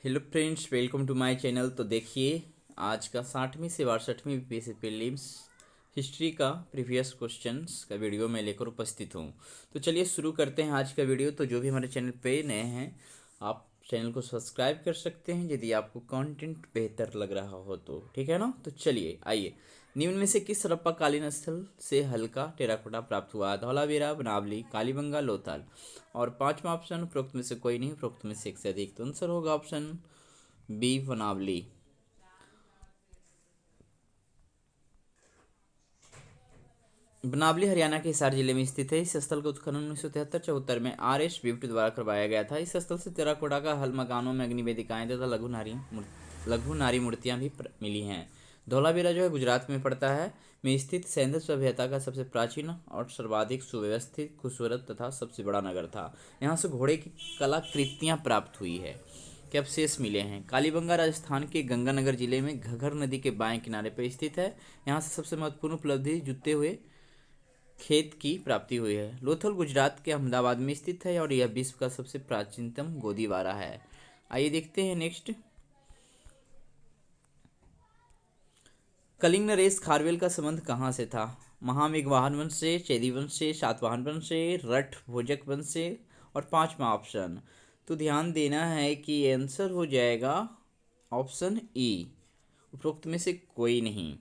Hello friends, welcome to my channel. तो देखिए, आज का 60वीं से 62वीं यूपीएससी प्रीलिम्स हिस्ट्री का प्रीवियस क्वेश्चंस का वीडियो मैं लेकर उपस्थित हूँ। तो चलिए शुरू करते हैं आज का वीडियो। तो जो भी हमारे चैनल पे नए हैं, आप चैनल को सब्सक्राइब कर सकते हैं यदि आपको कंटेंट बेहतर लग रहा हो तो, ठीक है ना। तो चलिए आइए, निम्न में से किस हड़प्पाकालीन स्थल से हल्का टेराकोटा प्राप्त हुआ? धौलावीरा, बनावली, कालीबंगा, लोथल। और पांचवा ऑप्शन, उपरोक्त में से कोई नहीं, उपरोक्त में से एक से अधिक। तो आंसर होगा ऑप्शन बी, बनावली। बनावली हरियाणा के हिसार जिले में स्थित है। इस स्थल का उत्खनन 1973-74 में RS बिप्ट द्वारा करवाया गया था। इस स्थल से टेराकोटा का हल मकानों में अग्नि वेदिकाएं तथा लघु नारी मूर्तियां भी मिली हैं। धौलावीरा जो है गुजरात में पड़ता है, में स्थित सैंधव सभ्यता का सबसे प्राचीन और सर्वाधिक सुव्यवस्थित, खूबसूरत तथा सबसे बड़ा नगर था। यहाँ से घोड़े की कलाकृतियां प्राप्त हुई है के अवशेष मिले हैं। कालीबंगा राजस्थान के गंगानगर जिले में घग्गर नदी के बाएं किनारे पर स्थित है। यहाँ से सबसे महत्वपूर्ण उपलब्धि जुते हुए खेत की प्राप्ति हुई है। लोथल गुजरात के अहमदाबाद में स्थित है और यह विश्व का सबसे प्राचीनतम गोदीवारा है। आइए देखते हैं नेक्स्ट। कलिंग नरेश खारवेल का संबंध कहाँ से था? महामेघवाहन वंश से, चेदी वंश से, सातवाहन वंश से, रठ भोजक वंश से। और पांचवा ऑप्शन, तो ध्यान देना है कि आंसर हो जाएगा ऑप्शन ई, उपरोक्त में से कोई नहीं।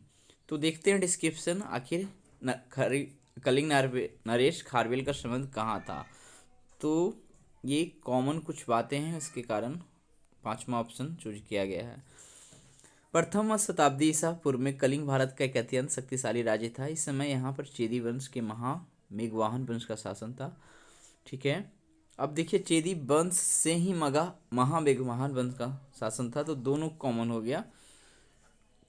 तो देखते हैं डिस्क्रिप्शन, आखिर कलिंग नरेश खारवेल का संबंध कहाँ था। तो ये कॉमन कुछ बातें हैं, इसके कारण पांचवा ऑप्शन चूज किया गया है। प्रथम शताब्दी ईसा पूर्व में कलिंग भारत का एक अत्यंत शक्तिशाली राज्य था। इस समय यहाँ पर चेदी वंश के महामेघवाहन वंश का शासन था, ठीक है। अब देखिए, चेदी वंश से ही महामेघवाहन वंश का शासन था, तो दोनों कॉमन हो गया।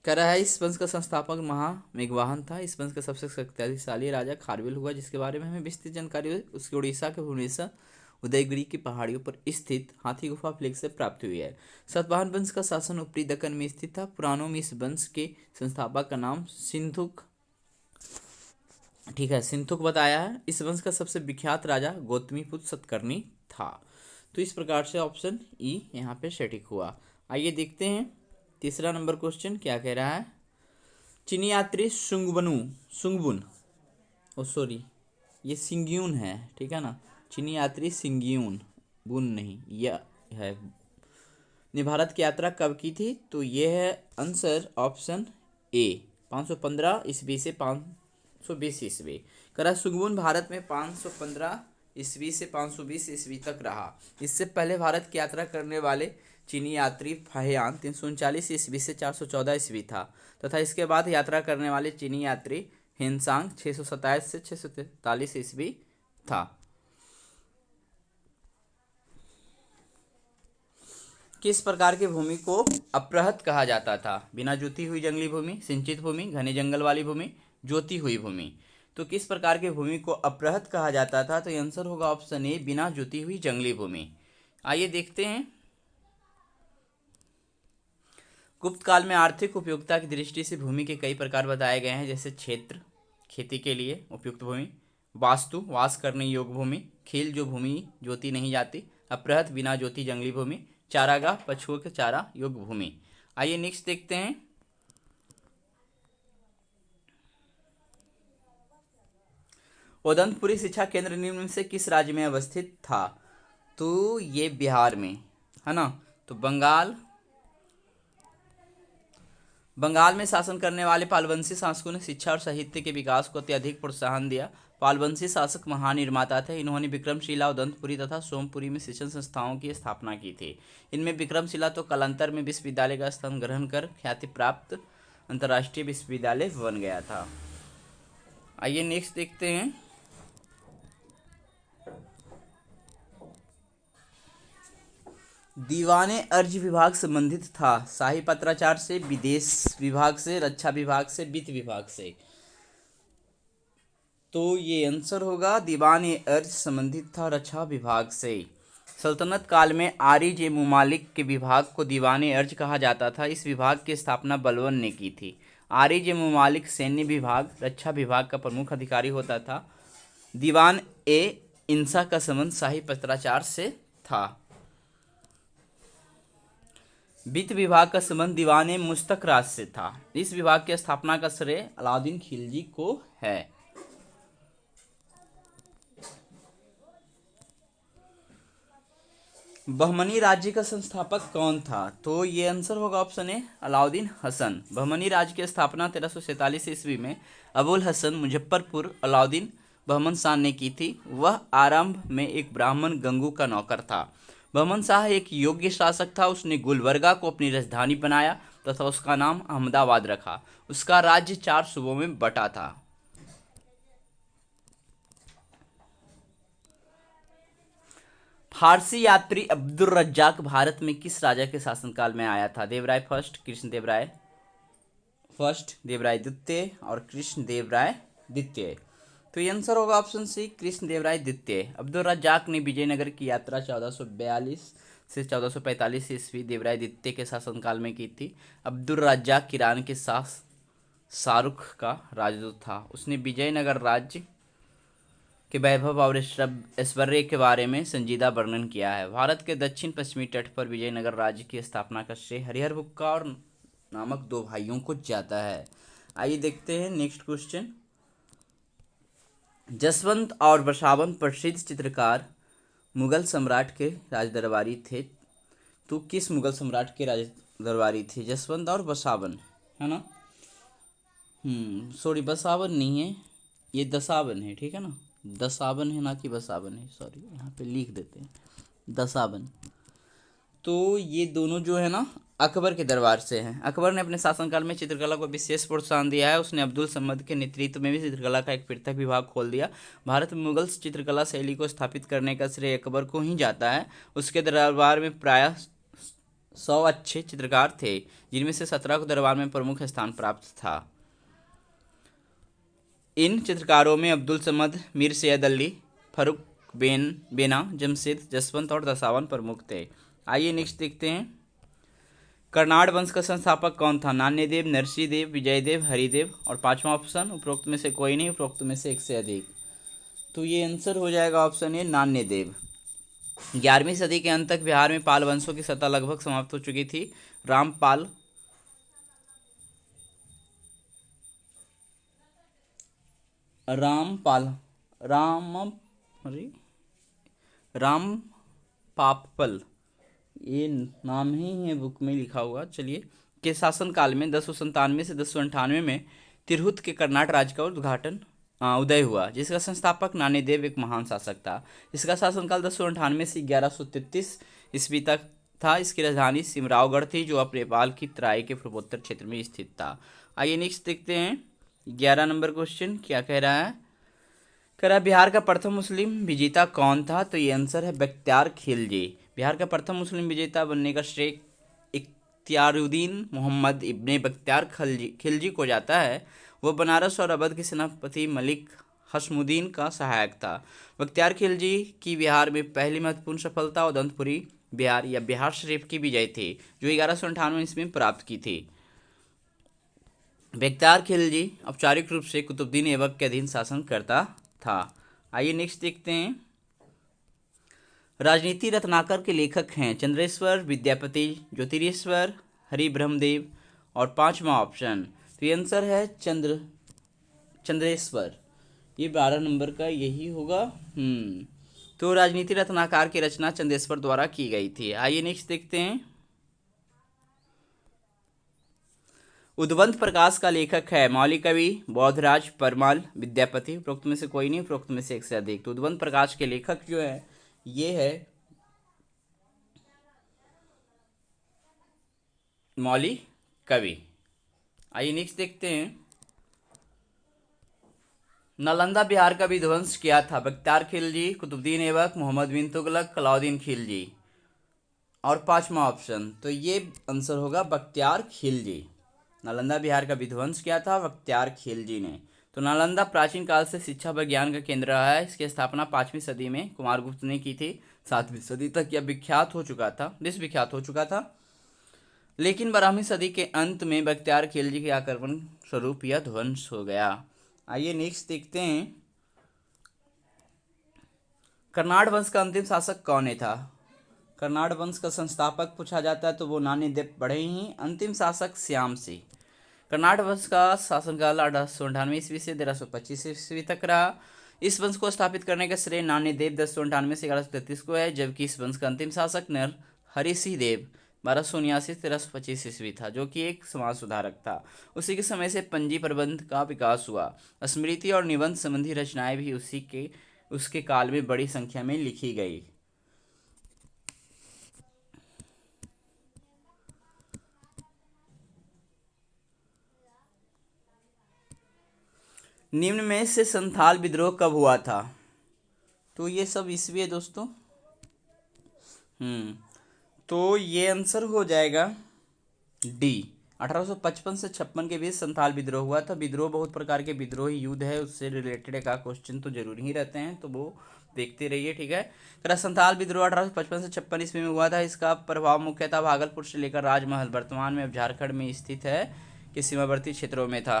कह रहा है इस वंश का संस्थापक महामेघवाहन था। इस वंश का सबसे शक्तिशाली राजा खारवेल हुआ, जिसके बारे में हमें विस्तृत जानकारी उसके उड़ीसा के भुवनेश्वर उदयगिरी की पहाड़ियों पर स्थित हाथी गुफा फ्लेग से प्राप्त हुई है। सातवाहन वंश का शासन ऊपरी दक्कन में स्थित था। पुराणों में इस वंश के संस्थापक का नाम सिंधुक, ठीक है, सिंधुक बताया है। इस वंश का सबसे विख्यात राजा गौतमीपुत्र सतकर्णी था। तो इस प्रकार से ऑप्शन ई यहाँ पे सटीक हुआ। आइए देखते हैं तीसरा नंबर क्वेश्चन क्या कह रहा है। चीनी यात्री सुंगबुन, ओ सॉरी, ये सिंग्यून है, ठीक है ना। चीनी यात्री सिंग्यून, बुन नहीं, यह है, ने भारत की यात्रा कब की थी? तो ये है आंसर ऑप्शन ए, 515 ईस्वी से 520 ईस्वी। करा सुंगबुन भारत में 515 ईस्वी से 520 ईस्वी तक रहा। इससे पहले भारत की यात्रा करने वाले चीनी यात्री फहियान 339 ईस्वी से 414 ईस्वी था, तथा इसके बाद यात्रा करने वाले चीनी यात्री हिनसांग 627 से 643 ईस्वी था। किस प्रकार की भूमि को अप्रहत कहा जाता था? बिना जोती हुई जंगली भूमि, सिंचित भूमि, घने जंगल वाली भूमि, जोती हुई भूमि। तो किस प्रकार की भूमि को अप्रहत कहा जाता था? तो आंसर होगा ऑप्शन ए, बिना जोती हुई जंगली भूमि। आइए देखते हैं। गुप्त काल में आर्थिक उपयोगिता की दृष्टि से भूमि के कई प्रकार बताए गए हैं, जैसे क्षेत्र, खेती के लिए उपयुक्त भूमि, वास्तु, वास करने योग्य भूमि, खील, जो भूमि जोती नहीं जाती, अप्रहत, बिना जोती जंगली भूमि, चारागाह, पशुओं के चारा योग्य भूमि। आइए नेक्स्ट देखते हैं। उदंतपुरी शिक्षा केंद्र निम्न में से किस राज्य में अवस्थित था? तो ये बिहार में है ना। तो बंगाल में शासन करने वाले पालवंशी शासकों ने शिक्षा और साहित्य के विकास को अत्यधिक प्रोत्साहन दिया। पालवंशी शासक महान निर्माता थे। इन्होंने विक्रमशिला, उदंतपुरी तथा सोमपुरी में शिक्षण संस्थाओं की स्थापना की थी। इनमें विक्रमशिला तो कालांतर में विश्वविद्यालय का स्थान ग्रहण कर ख्याति प्राप्त अंतर्राष्ट्रीय विश्वविद्यालय बन गया था। आइए नेक्स्ट देखते हैं। दीवाने अर्ज विभाग संबंधित था शाही पत्राचार से, विदेश विभाग से, रक्षा विभाग से, वित्त विभाग से। तो ये आंसर होगा दीवाने अर्ज संबंधित था रक्षा विभाग से। सल्तनत काल में आरी जे मुमालिक के विभाग को दीवाने अर्ज कहा जाता था। इस विभाग की स्थापना बलबन ने की थी। आरी जे मुमालिक सैन्य विभाग, रक्षा विभाग का प्रमुख अधिकारी होता था। दीवान ए इंसा का संबंध शाही पत्राचार से था। वित्त विभाग का संबंध दीवान मुश्तक राज से था। इस विभाग की स्थापना का श्रेय अलाउद्दीन खिलजी को है। बहमनी राज्य का संस्थापक कौन था? तो ये आंसर होगा ऑप्शन ए अलाउद्दीन हसन। बहमनी राज्य की स्थापना 1347 ईस्वी में अबुल हसन मुजफ्फरपुर अलाउद्दीन बहमन शाह ने की थी। वह आरंभ में एक ब्राह्मण गंगू का नौकर था। बहमन शाह एक योग्य शासक था। उसने गुलबर्गा को अपनी राजधानी बनाया तथा उसका नाम अहमदाबाद रखा। उसका राज्य 4 सूबों में बटा था। फारसी यात्री अब्दुल रज्जाक भारत में किस राजा के शासनकाल में आया था? देवराय फर्स्ट, कृष्णदेवराय फर्स्ट, देवराय द्वितीय और कृष्णदेवराय द्वितीय। तो ये आंसर होगा ऑप्शन सी कृष्णदेवराय द्वितीय। अब्दुल रज्जाक ने विजयनगर की यात्रा 1442 से 1445 ईस्वी देवराय द्वितीय के शासनकाल में की थी। अब्दुल रज्जाक ईरान के साथ शाहरुख का राजदूत था। उसने विजयनगर राज्य के वैभव और ऐश्वर्य के बारे में संजीदा वर्णन किया है। भारत के दक्षिण पश्चिमी तट पर विजयनगर राज्य की स्थापना का श्रेय हरिहर बुक्का और नामक 2 भाइयों को जाता है। आइए देखते हैं नेक्स्ट क्वेश्चन। जसवंत और बसावन प्रसिद्ध चित्रकार मुगल सम्राट के राजदरबारी थे। तो किस मुगल सम्राट के राजदरबारी थे? जसवंत और बसावन, है ना? सॉरी, बसावन नहीं है, ये दसावन है, ठीक है ना? दसावन है, ना कि बसावन है। सॉरी, यहाँ पे लिख देते हैं दसावन। तो ये दोनों जो है ना अकबर के दरबार से हैं। अकबर ने अपने शासनकाल में चित्रकला को विशेष प्रोत्साहन दिया है। उसने अब्दुल समद के नेतृत्व में भी चित्रकला का एक पृथक विभाग खोल दिया। भारत में मुगल चित्रकला शैली को स्थापित करने का श्रेय अकबर को ही जाता है। उसके दरबार में प्रायः 100 अच्छे चित्रकार थे, जिनमें से 17 को दरबार में प्रमुख स्थान प्राप्त था। इन चित्रकारों में अब्दुल समद, मीर सैयद अली, फरुख बेना, जमशेद, जसवंत और दसावन प्रमुख थे। आइए नेक्स्ट देखते हैं। कर्नाड वंश का संस्थापक कौन था? नान्यदेव, नरसिंहदेव, विजयदेव, हरिदेव। और 5वां ऑप्शन उपरोक्त में से कोई नहीं, उपरोक्त में से एक से अधिक। तो ये आंसर हो जाएगा ऑप्शन ए नान्यदेव। 11वीं सदी के अंत तक बिहार में पाल वंशों की सत्ता लगभग समाप्त हो चुकी थी। रामपाल पापल, ये नाम ही है बुक में लिखा हुआ, चलिए, के शासनकाल में 1097 से 1098 में तिरहुत के कर्नाट राज्य का उदय हुआ, जिसका संस्थापक नान्यदेव एक महान शासक था। इसका शासनकाल 1098 से 1133 ईस्वी तक था। इसकी राजधानी सिमरावगढ़ थी, जो अब नेपाल की तराई के पूर्वोत्तर क्षेत्र में स्थित था। आइए नेक्स्ट देखते हैं 11 नंबर क्वेश्चन क्या कह रहा है। कह रहा है बिहार का प्रथम मुस्लिम विजेता कौन था? तो ये आंसर है बख्तियार खिलजी। बिहार का प्रथम मुस्लिम विजेता बनने का श्रेय इख्तियारुद्दीन मोहम्मद इब्ने बख्तियार खिलजी को जाता है। वह बनारस और अवध के सेनापति मलिक हसमुद्दीन का सहायक था। बख्तियार खिलजी की बिहार में पहली महत्वपूर्ण सफलता उदंतपुरी बिहार या बिहार शरीफ की विजय थी, जो 1198 ईस्वी में प्राप्त की थी। बख्तियार खिलजी औपचारिक रूप से कुतुबुद्दीन ऐबक के अधीन शासन करता था। आइए नेक्स्ट देखते हैं। राजनीति रत्नाकर के लेखक हैं चंद्रेश्वर, विद्यापति, ज्योतिरेश्वर, हरिब्रह्मदेव। और 5वां ऑप्शन, तो ये आंसर है चंद्रेश्वर। ये 12 नंबर का यही होगा। तो राजनीति रत्नाकर की रचना चंद्रेश्वर द्वारा की गई थी। आइए नेक्स्ट देखते हैं। उद्वंत प्रकाश का लेखक है मौलिक कवि, बौद्धराज, परमाल, विद्यापति। उपरोक्त में से कोई नहीं, उपरोक्त में से एक से अधिक। तो उद्वंत प्रकाश के लेखक जो है ये है मौलिक कवि। आइए नेक्स्ट देखते हैं। नालंदा बिहार का विध्वंस किया था? बख्तियार खिलजी, कुतुबुद्दीन ऐबक, मोहम्मद बिन तुगलक, अलाउद्दीन खिलजी। और 5वां ऑप्शन, तो ये आंसर होगा बख्तियार खिलजी। नालंदा बिहार का विध्वंस किया था बख्तियार खिलजी ने। तो नालंदा प्राचीन काल से शिक्षा व ज्ञान का केंद्र रहा है। इसकी स्थापना 5वीं सदी में कुमारगुप्त ने की थी। 7वीं सदी तक यह विख्यात हो चुका था, विश्वविख्यात हो चुका था। लेकिन 12वीं सदी के अंत में बख्तियार खिलजी के आक्रमण स्वरूप यह ध्वंस हो गया। आइए नेक्स्ट देखते हैं। कर्नाड वंश का अंतिम शासक कौन था? कर्नाड वंश का संस्थापक पूछा जाता है तो वो नानी देव बड़े ही। अंतिम शासक श्याम सिंह। कर्नाड वंश का शासनकाल 1898 ईस्वी से 1325 ईस्वी तक रहा। इस वंश को स्थापित करने का श्रेय नानी देव 1098 से 1133 को है, जबकि इस वंश का अंतिम शासक नर हरि सिंह देव 1279 से 1325 ईस्वी था, जो कि एक समाज सुधारक था। उसी के समय से पंजी प्रबंध का विकास हुआ। स्मृति और निबंध संबंधी रचनाएं भी उसके काल में बड़ी संख्या में लिखी गई। निम्न में से संथाल विद्रोह कब हुआ था? तो ये सब ईस्वी है दोस्तों। तो ये आंसर हो जाएगा डी। 1855 से 56 के बीच संथाल विद्रोह हुआ था। विद्रोह बहुत प्रकार के विद्रोही युद्ध है, उससे रिलेटेड एक क्वेश्चन तो जरूर ही रहते हैं, तो वो देखते रहिए, ठीक है। संथाल विद्रोह 1855 से 56 ईस्वी में हुआ था। इसका प्रभाव मुख्यतः भागलपुर से लेकर राजमहल, वर्तमान में अब झारखंड में स्थित है, के सीमावर्ती क्षेत्रों में था।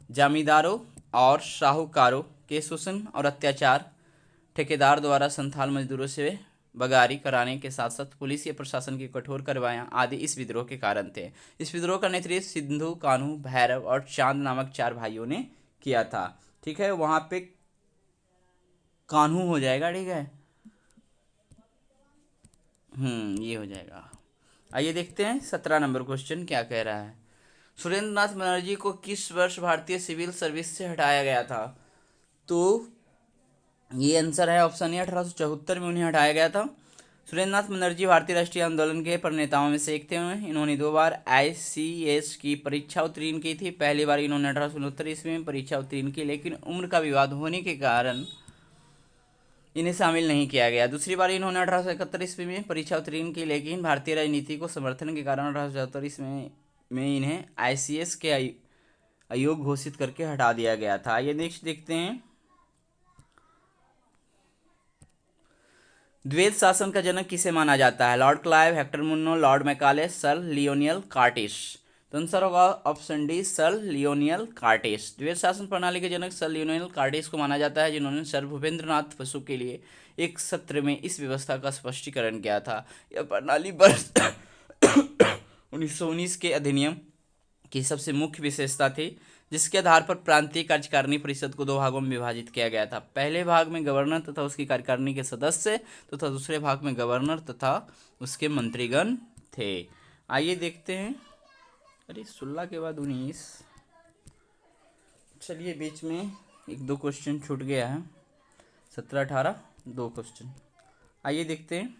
जमींदारों और साहूकारों के शोषण और अत्याचार, ठेकेदार द्वारा संथाल मजदूरों से बगारी कराने के साथ साथ पुलिस या प्रशासन की कठोर कार्रवाइयां आदि इस विद्रोह के कारण थे। इस विद्रोह का नेतृत्व सिंधु, कान्हू, भैरव और चांद नामक 4 भाइयों ने किया था, ठीक है। वहां पे कान्हू हो जाएगा, ठीक है। ये हो जाएगा। आइए देखते हैं 17 नंबर क्वेश्चन क्या कह रहा है। सुरेंद्र नाथ बनर्जी को किस वर्ष भारतीय सिविल सर्विस से हटाया गया था? तो ये आंसर है ऑप्शन ए, 1874 में उन्हें हटाया गया था। सुरेंद्र नाथ बनर्जी भारतीय राष्ट्रीय आंदोलन के प्रणेताओं में से एक थे। इन्होंने 2 बार ICS की परीक्षा उत्तीर्ण की थी। पहली बार इन्होंने 1869 ईस्वी में परीक्षा उत्तीर्ण की, लेकिन उम्र का विवाद होने के कारण इन्हें शामिल नहीं किया गया। दूसरी बार इन्होंने 1871 ईस्वी में परीक्षा उत्तीर्ण की, लेकिन भारतीय राजनीति को समर्थन के कारण 1877 ईस्वी में इन्हें ICS के अयोग्य घोषित करके हटा दिया गया था। ये नेक्स्ट देखते हैं। द्वैत शासन का जनक किसे माना जाता है? Lord Clive, Hector Munro, Lord Macaulay, Sir Lionel Curtis. तो आंसर होगा option D, Sir Lionel Curtis. द्वैत शासन प्रणाली के जनक सर लियोनियल कार्टिस को माना जाता है, जिन्होंने सर भूपेंद्र नाथ बसु के लिए एक सत्र में इस व्यवस्था का स्पष्टीकरण किया था। यह प्रणाली वर्ष 1919 के अधिनियम की सबसे मुख्य विशेषता थी, जिसके आधार पर प्रांतीय कार्यकारिणी परिषद को 2 भागों में विभाजित किया गया था। पहले भाग में गवर्नर तथा उसकी कार्यकारिणी के सदस्य तथा दूसरे भाग में गवर्नर तथा उसके मंत्रीगण थे। आइए देखते हैं। अरे 16 के बाद 19, चलिए बीच में 1-2 क्वेश्चन छूट गया है। 17, 18 2 क्वेश्चन। आइए देखते हैं।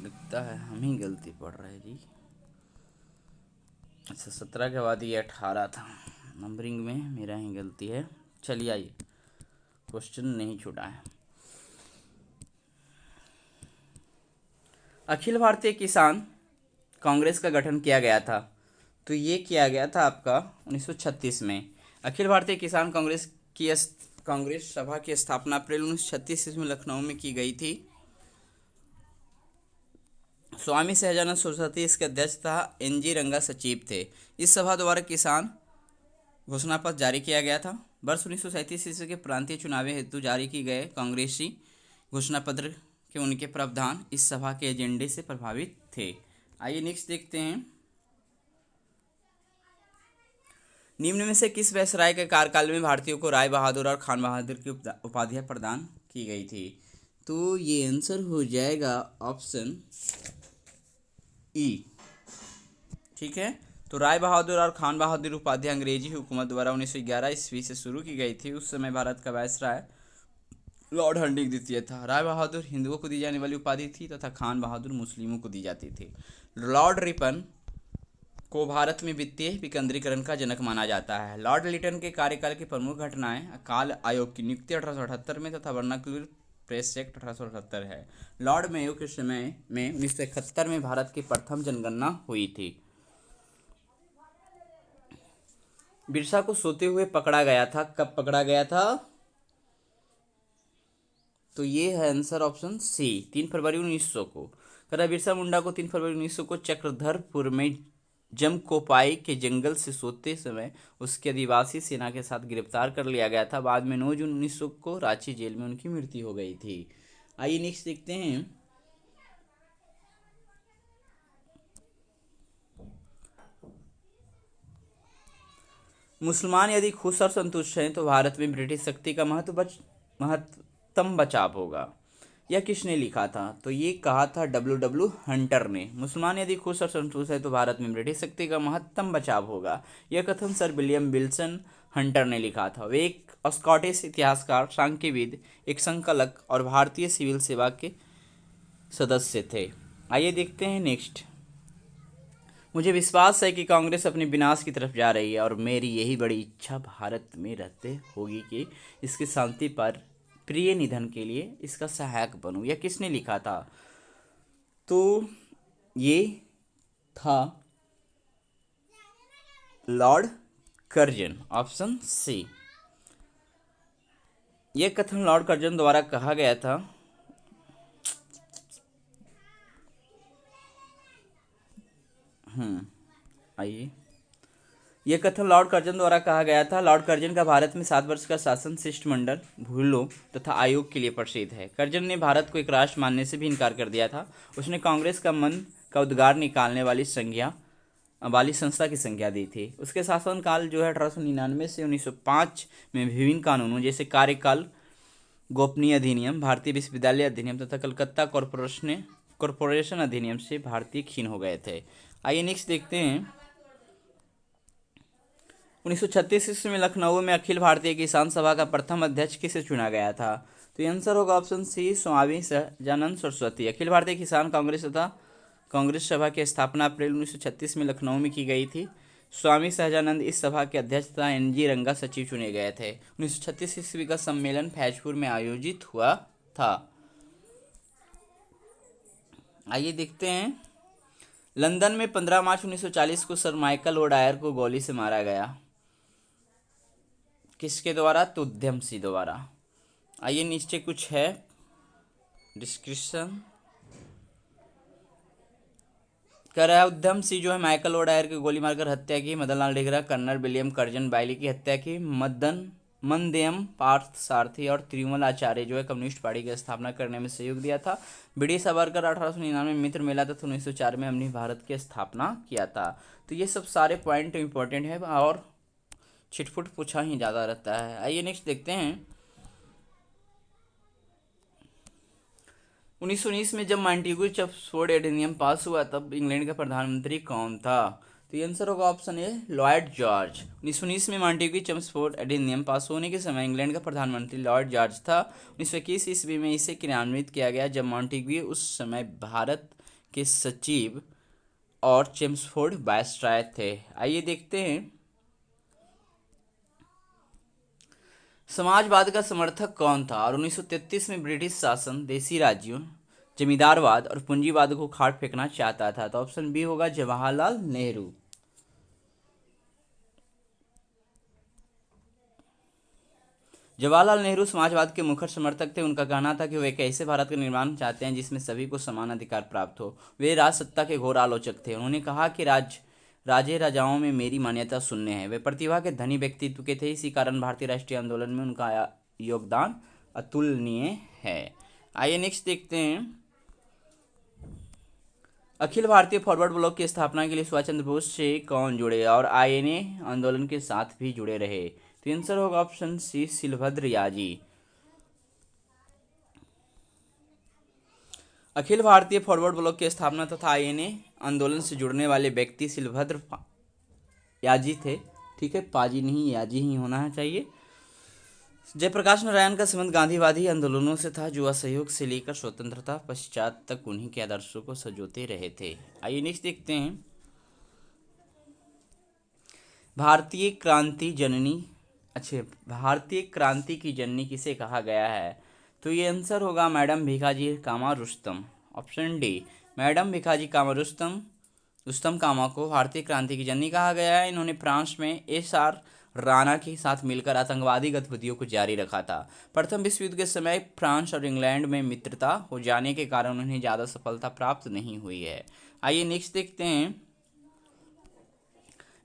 लगता है हम ही गलती पढ़ रहे जी। अच्छा 17 के बाद ये 18 था, नंबरिंग में मेरा ही गलती है। चलिए आइए, क्वेश्चन नहीं छूटा है। अखिल भारतीय किसान कांग्रेस का गठन किया गया था। तो ये किया गया था आपका 1936 में। अखिल भारतीय किसान कांग्रेस सभा की स्थापना अप्रैल 1936 में लखनऊ में की गई थी। स्वामी सहजानंद सरस्वती इसके अध्यक्ष था। NG रंगा सचिव थे। इस सभा द्वारा किसान घोषणा पत्र जारी किया गया था। वर्ष 1937 ईस्वी के प्रांतीय चुनाव हेतु जारी की गए कांग्रेसी घोषणा पत्र के उनके प्रावधान इस सभा के एजेंडे से प्रभावित थे। आइए नेक्स्ट देखते हैं। निम्न में से किस वायसराय के कार्यकाल में भारतीयों को राय बहादुर और खान बहादुर की उपाधियां प्रदान की गई थी? तो ये आंसर हो जाएगा ऑप्शन ई, ठीक है। तो राय बहादुर और खान बहादुर उपाधि अंग्रेजी हुकूमत द्वारा 1911 ईस्वी से शुरू की गई थी। उस समय भारत का वायसराय लॉर्ड हर्डिंग द्वितीय था। राय बहादुर हिंदुओं को दी जाने वाली उपाधि थी तथा खान बहादुर मुस्लिमों को दी जाती थी। लॉर्ड रिपन को भारत में वित्तीय विकेंद्रीकरण का जनक माना जाता है। लॉर्ड लिटन के कार्यकाल की प्रमुख घटनाएं अकाल आयोग की नियुक्ति 1878 में तथा वर्नाक्युलर प्रेस एक्ट 1878 है। लॉर्ड मेयो के समय में 1971 में भारत की प्रथम जनगणना हुई थी। बिरसा को सोते हुए पकड़ा गया था। कब पकड़ा गया था? तो ये है आंसर ऑप्शन सी, 3 फरवरी 1900 को। बिरसा मुंडा को 3 फरवरी 1900 को चक्रधरपुर में जमकोपाई के जंगल से सोते समय उसके आदिवासी सेना के साथ गिरफ्तार कर लिया गया था। बाद में 9 जून 1900 को रांची जेल में उनकी मृत्यु हो गई थी। आइए नेक्स्ट देखते हैं। मुसलमान यदि खुश और संतुष्ट हैं तो भारत में ब्रिटिश शक्ति का महत्तम बचाव होगा। यह किसने लिखा था? तो ये कहा था डब्ल्यू हंटर ने। मुसलमान यदि खुश और संतुष्ट है तो भारत में ब्रिटिश शक्ति का महत्तम बचाव होगा। यह कथन सर विलियम विल्सन हंटर ने लिखा था। वे एक स्कॉटिश इतिहासकार, सांख्यविद, एक संकलक और भारतीय सिविल सेवा के सदस्य थे। आइए देखते हैं नेक्स्ट। मुझे विश्वास है कि कांग्रेस अपने विनाश की तरफ जा रही है और मेरी यही बड़ी इच्छा भारत में रहते होगी कि इसके शांति पर प्रिय निधन के लिए इसका सहायक बनूं। यह किसने लिखा था? तो ये था लॉर्ड कर्जन, ऑप्शन सी। यह कथन लॉर्ड कर्जन द्वारा कहा गया था। आइए, यह कथन लॉर्ड कर्जन द्वारा कहा गया था। लॉर्ड कर्जन का भारत में 7 वर्ष का शासन शिष्टमंडल, भूलों तथा आयोग के लिए प्रसिद्ध है। कर्जन ने भारत को एक राष्ट्र मानने से भी इनकार कर दिया था। उसने कांग्रेस का मन का उद्गार निकालने वाली संस्था की संज्ञा दी थी। उसके शासनकाल जो है 1899 से 1905 में विभिन्न कानूनों जैसे कार्यकाल गोपनीय अधिनियम, भारतीय विश्वविद्यालय अधिनियम तथा कलकत्ता कॉरपोरेशन अधिनियम से भारतीय क्षीण हो गए थे। आइए नेक्स्ट देखते हैं। 1936 ईस्वी में लखनऊ में अखिल भारतीय किसान सभा का प्रथम अध्यक्ष किसे चुना गया था? तो ये आंसर होगा ऑप्शन सी, स्वामी सहजानंद सरस्वती। अखिल भारतीय किसान कांग्रेस तथा कांग्रेस सभा की स्थापना अप्रैल 1936 में लखनऊ में की गई थी। स्वामी सहजानंद इस सभा के अध्यक्ष तथा एनजी रंगा सचिव चुने गए थे। 1936 ईस्वी का सम्मेलन फैजपुर में आयोजित हुआ था। आइए देखते हैं। लंदन में 15 मार्च 1940 को सर माइकल ओडायर को गोली से मारा गया। किसके द्वारा? तो उद्यम सिंह द्वारा। आइए नीचे कुछ है डिस्क्रिप्शन कर रहा है। उद्यम सिंह जो है माइकल ओडायर की गोली मारकर हत्या की। Madan Lal Dhingra, colonel William Curzon बाइली की हत्या की। मनदेयम पार्थ सारथी और त्रिमल आचार्य जो है कम्युनिस्ट पार्टी की स्थापना करने में सहयोग दिया था। बी.डी. सावरकर 1899 में मित्र मेला तथा 1904 में हमने भारत की स्थापना किया था। तो ये सब सारे पॉइंट इंपॉर्टेंट है और छिटपुट पूछा ही ज़्यादा रहता है। आइए नेक्स्ट देखते हैं। 1919 में जब मॉन्टेग्यू चेम्सफोर्ड अधिनियम पास हुआ तब इंग्लैंड का प्रधानमंत्री कौन था? तो ये आंसर होगा ऑप्शन ए, लॉर्ड जॉर्ज। 1919 में मॉन्टेग्यू चेम्सफोर्ड अधिनियम पास होने के समय इंग्लैंड का प्रधानमंत्री लॉर्ड जॉर्ज था। 1921 ईस्वी में इसे क्रियान्वित किया गया जब मॉन्टेग्यू उस समय भारत के सचिव और चेम्सफोर्ड वायसराय थे। आइए देखते हैं। समाजवाद का समर्थक कौन था और 1933 में ब्रिटिश शासन देसी राज्यों, जमींदारवाद और पूंजीवाद को खाट फेंकना चाहता था? तो ऑप्शन बी होगा जवाहरलाल नेहरू। जवाहरलाल नेहरू समाजवाद के मुखर समर्थक थे। उनका कहना था कि वे एक ऐसे भारत का निर्माण चाहते हैं जिसमें सभी को समान अधिकार प्राप्त हो। वे राज सत्ता के घोर आलोचक थे। उन्होंने कहा कि राजे राजाओं में मेरी मान्यता शून्य है। वे प्रतिभा के धनी व्यक्तित्व के थे, इसी कारण भारतीय राष्ट्रीय आंदोलन में उनका योगदान अतुलनीय है। आइए नेक्स्ट देखते हैं। अखिल भारतीय फॉरवर्ड ब्लॉक की स्थापना के लिए सुभाष चंद्र बोस से कौन जुड़े और आईएनए आंदोलन के साथ भी जुड़े रहे? तो आंसर होगा ऑप्शन सी, शिलभद्र याजी। अखिल भारतीय फॉरवर्ड ब्लॉक की स्थापना तथा आईएनए आंदोलन से जुड़ने वाले व्यक्ति शिलभद्र याजी थे। ठीक है, पाजी नहीं याजी ही होना चाहिए। जयप्रकाश नारायण का संबंध गांधीवादी आंदोलनों से था जो असहयोग से लेकर स्वतंत्रता पश्चात तक उन्हीं के आदर्शों को सजोते रहे थे। आइए नेक्स्ट देखते हैं। भारतीय क्रांति की जननी किसे कहा गया है? तो ये आंसर होगा मैडम भिखाजी कामा Rustam, option D. Madam Bhikaiji कामा रुस्तम कामा को भारतीय क्रांति की जननी कहा गया है। इन्होंने फ्रांस में एस.आर. राणा के साथ मिलकर आतंकवादी गतिविधियों को जारी रखा था। प्रथम विश्व युद्ध के समय फ्रांस और इंग्लैंड में मित्रता हो जाने के कारण उन्हें ज़्यादा सफलता प्राप्त नहीं हुई है। आइए नेक्स्ट देखते हैं।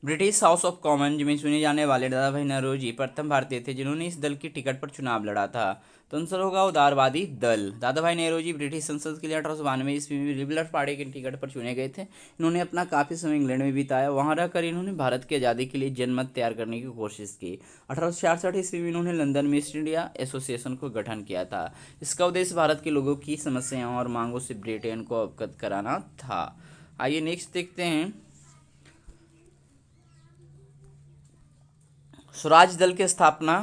ब्रिटिश हाउस ऑफ कॉमन्स में चुने जाने वाले दादा भाई नौरोजी प्रथम भारतीय थे जिन्होंने इस दल की टिकट पर चुनाव लड़ा था। तो आंसर होगा उदारवादी दल। दादा भाई नौरोजी ब्रिटिश संसद के लिए 1892 ईस्वी में लिबरल पार्टी के टिकट पर चुने गए थे। इन्होंने अपना काफ़ी समय इंग्लैंड में बिताया, वहां रहकर इन्होंने भारत की आज़ादी के लिए जनमत तैयार करने की कोशिश की। 1866 ईस्वी में इन्होंने लंदन में ईस्ट इंडिया एसोसिएशन को गठन किया था। इसका उद्देश्य भारत के लोगों की समस्याओं और मांगों से ब्रिटेन को अवगत कराना था। आइए नेक्स्ट देखते हैं, स्वराज दल की स्थापना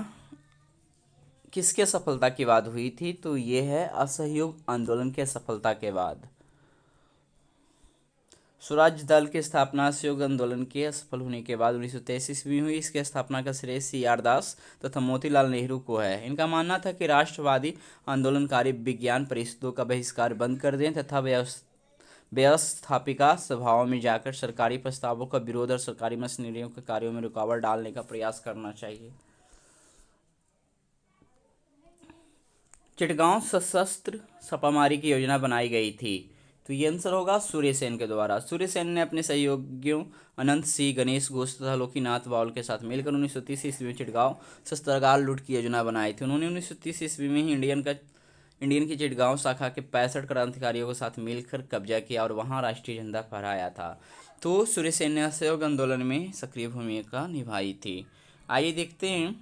किसके सफलता के बाद हुई थी? तो ये है असहयोग आंदोलन के सफलता के बाद। स्वराज दल की स्थापना असहयोग आंदोलन के असफल होने के बाद 1923 ईस्वी में हुई। इसकी स्थापना का श्रेय CR दास तथा मोतीलाल नेहरू को है। इनका मानना था कि राष्ट्रवादी आंदोलनकारी विज्ञान परिषदों का बहिष्कार बंद कर दें तथा व्यवस्थापिका सभाओं में जाकर सरकारी प्रस्तावों का विरोध और सरकारी मशीनरियों के कार्यों में रुकावट डालने का प्रयास करना चाहिए। चिटगांव सशस्त्र छापामारी की योजना बनाई गई थी। तो ये आंसर होगा सूर्यसेन के द्वारा। सूर्यसेन ने अपने सहयोगियों अनंत सिंह, गणेश घोष तथा लोकीनाथ बाउल के साथ मिलकर 1930 ईस्वी में चिटगांव शस्त्रागार लूट की योजना बनाई थी। उन्होंने 1930 ईस्वी में ही इंडियन की चिटगांव शाखा के 65 क्रांतिकारियों के साथ मिलकर कब्जा किया और वहां राष्ट्रीय झंडा फहराया था। तो सूर्यसेन ने असहयोग आंदोलन में सक्रिय भूमिका निभाई थी। आइए देखते हैं,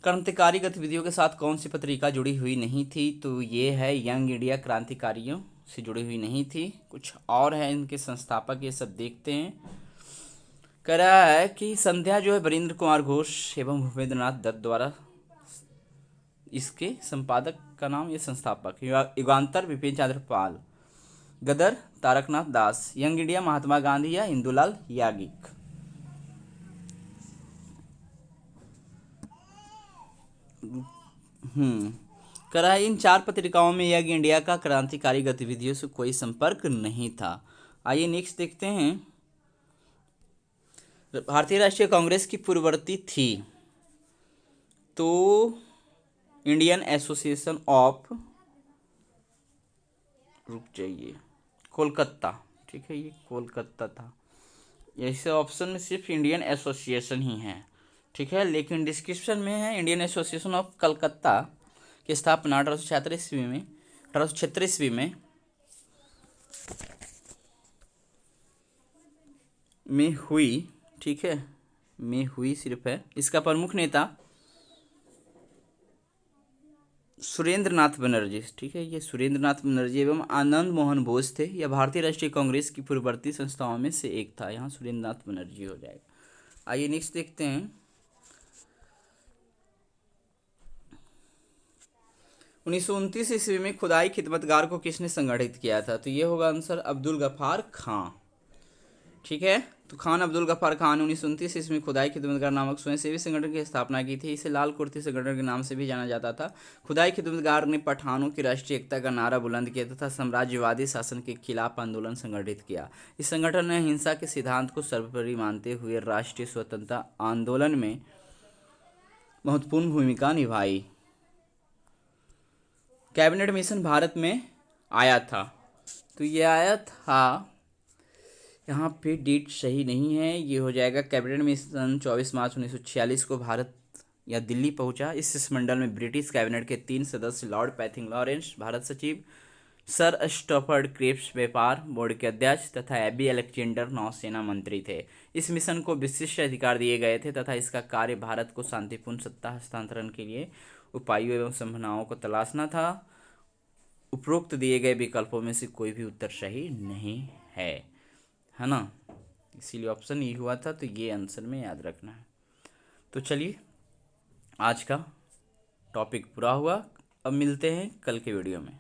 क्रांतिकारी गतिविधियों के साथ कौन सी पत्रिका जुड़ी हुई नहीं थी? तो ये है यंग इंडिया, क्रांतिकारियों से जुड़ी हुई नहीं थी। कुछ और है इनके संस्थापक, ये सब देखते हैं। कह रहा है कि संध्या जो है वीरेंद्र कुमार घोष एवं भूपेंद्र नाथ दत्त द्वारा, इसके संपादक का नाम, ये संस्थापक। युगांतर विपिन चंद्र पाल। गदर तारकनाथ दास। यंग इंडिया महात्मा गांधी या इंदुलाल याज्ञिक। करा इन 4 पत्रिकाओं में यंग इंडिया का क्रांतिकारी गतिविधियों से कोई संपर्क नहीं था। आइए नेक्स्ट देखते हैं, भारतीय राष्ट्रीय कांग्रेस की पूर्ववर्ती थी तो इंडियन एसोसिएशन ऑफ, रुक जाइए, कोलकाता। ठीक है, ये कोलकाता था। ऐसे ऑप्शन में सिर्फ इंडियन एसोसिएशन ही है, ठीक है, लेकिन डिस्क्रिप्शन में है इंडियन एसोसिएशन ऑफ कलकत्ता की स्थापना 1876 ईस्वी में हुई। ठीक है, में हुई सिर्फ है। इसका प्रमुख नेता सुरेंद्र नाथ बनर्जी। ठीक है, ये सुरेंद्र नाथ बनर्जी एवं आनंद मोहन बोस थे। यह भारतीय राष्ट्रीय कांग्रेस की पूर्ववर्ती संस्थाओं में से एक था। यहाँ सुरेंद्र नाथ बनर्जी हो जाएगा। आइए नेक्स्ट देखते हैं, 1929 ईस्वी में खुदाई खिदमतगार को किसने संगठित किया था? तो ये होगा आंसर अब्दुल गफ्फार खां। ठीक है, तो खान अब्दुल गफ्फार खान ने 1929 ईस्वी में खुदाई खिदमतगार नामक स्वयंसेवी संगठन की स्थापना की थी। इसे लाल कुर्ती संगठन के नाम से भी जाना जाता था। खुदाई खिदमतगार ने पठानों की राष्ट्रीय एकता का नारा बुलंद किया तथा साम्राज्यवादी शासन के खिलाफ आंदोलन संगठित किया। इस संगठन ने अहिंसा के सिद्धांत को सर्वोपरि मानते हुए राष्ट्रीय स्वतंत्रता आंदोलन में महत्वपूर्ण भूमिका निभाई। कैबिनेट मिशन भारत में आया था, तो ये आया था, यहाँ पे डेट सही नहीं है, ये हो जाएगा कैबिनेट मिशन 24 मार्च 1946 को भारत या दिल्ली पहुंचा। इस शिष्टमंडल में ब्रिटिश कैबिनेट के 3 सदस्य लॉर्ड पैथिंग लॉरेंस भारत सचिव, सर स्टॉफर्ड क्रिप्स व्यापार बोर्ड के अध्यक्ष तथा एबी अलेक्जेंडर नौसेना मंत्री थे। इस मिशन को विशिष्ट अधिकार दिए गए थे तथा इसका कार्य भारत को शांतिपूर्ण सत्ता हस्तांतरण के लिए उपायों एवं संभावनाओं को तलाशना था। उपरोक्त दिए गए विकल्पों में से कोई भी उत्तर सही नहीं है ना, इसीलिए ऑप्शन ये हुआ था। तो ये आंसर में याद रखना है। तो चलिए, आज का टॉपिक पूरा हुआ। अब मिलते हैं कल के वीडियो में।